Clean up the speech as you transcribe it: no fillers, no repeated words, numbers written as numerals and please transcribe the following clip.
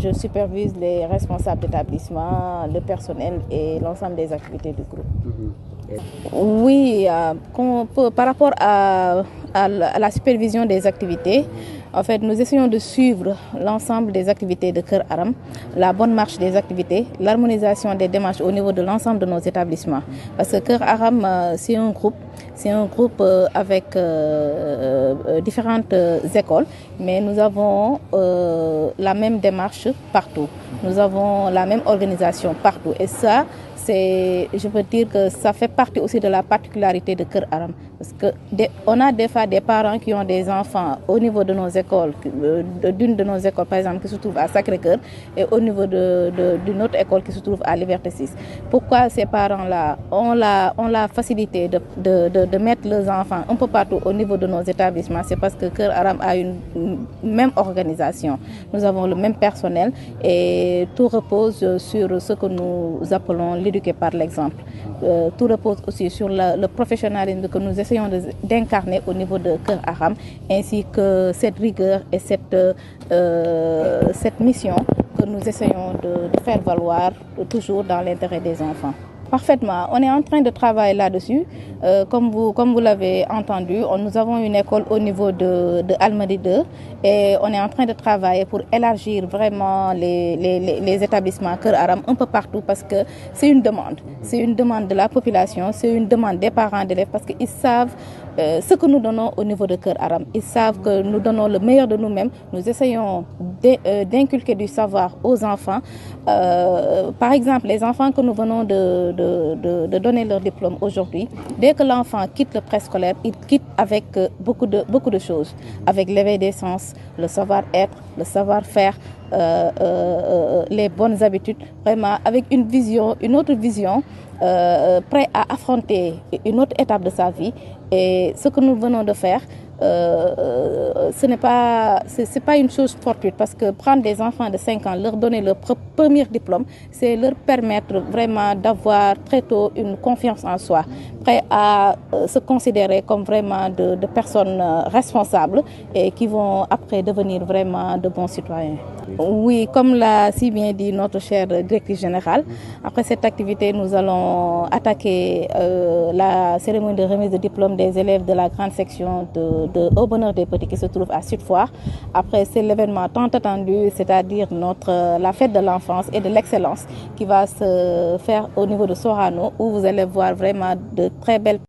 je supervise les responsables d'établissement, le personnel et l'ensemble des activités du groupe. Oui, par rapport à la supervision des activités, en fait, nous essayons de suivre l'ensemble des activités de Kër Aram, la bonne marche des activités, l'harmonisation des démarches au niveau de l'ensemble de nos établissements. Parce que Kër Aram, c'est un groupe avec différentes écoles, mais nous avons la même démarche partout. Nous avons la même organisation partout. Et ça, je peux dire que ça fait partie aussi de la particularité de Kër Aram. Parce qu'on a des fois des parents qui ont des enfants au niveau de nos écoles, d'une de nos écoles par exemple qui se trouve à Sacré-Cœur et au niveau d'une autre école qui se trouve à Liberté 6. Pourquoi ces parents-là ont la facilité de mettre leurs enfants un peu partout au niveau de nos établissements? C'est parce que Kër Aram a une même organisation. Nous avons le même personnel et tout repose sur ce que nous appelons l'éduquer par l'exemple. Tout repose aussi sur le professionnalisme que nous essayons d'incarner au niveau de Kër Aram, ainsi que cette rigueur et cette mission que nous essayons de faire valoir toujours dans l'intérêt des enfants. Parfaitement. On est en train de travailler là-dessus. Comme vous l'avez entendu, nous avons une école au niveau de Almadies 2 et on est en train de travailler pour élargir vraiment les établissements Kër Aram un peu partout parce que c'est une demande. C'est une demande de la population, c'est une demande des parents d'élèves parce qu'ils savent ce que nous donnons au niveau de Kër Aram. Ils savent que nous donnons le meilleur de nous-mêmes. Nous essayons d'inculquer du savoir aux enfants. Par exemple, les enfants que nous venons de donner leur diplôme aujourd'hui, dès que l'enfant quitte le préscolaire, il quitte avec beaucoup de choses, avec l'éveil des sens, le savoir-être, le savoir-faire, les bonnes habitudes, vraiment avec une autre vision, prêt à affronter une autre étape de sa vie. Et ce que nous venons de faire, c'est pas une chose fortuite parce que prendre des enfants de 5 ans, leur donner leur premier diplôme, c'est leur permettre vraiment d'avoir très tôt une confiance en soi, prêt à se considérer comme vraiment de personnes responsables et qui vont après devenir vraiment de bons citoyens. Oui, comme l'a si bien dit notre chère directrice générale, après cette activité, nous allons attaquer la cérémonie de remise de diplôme des élèves de la grande section Au Bonheur des Petits qui se trouve à Sud-Foire. Après, c'est l'événement tant attendu, c'est-à-dire la fête de l'enfance et de l'excellence qui va se faire au niveau de Sorano, où vous allez voir vraiment de très belles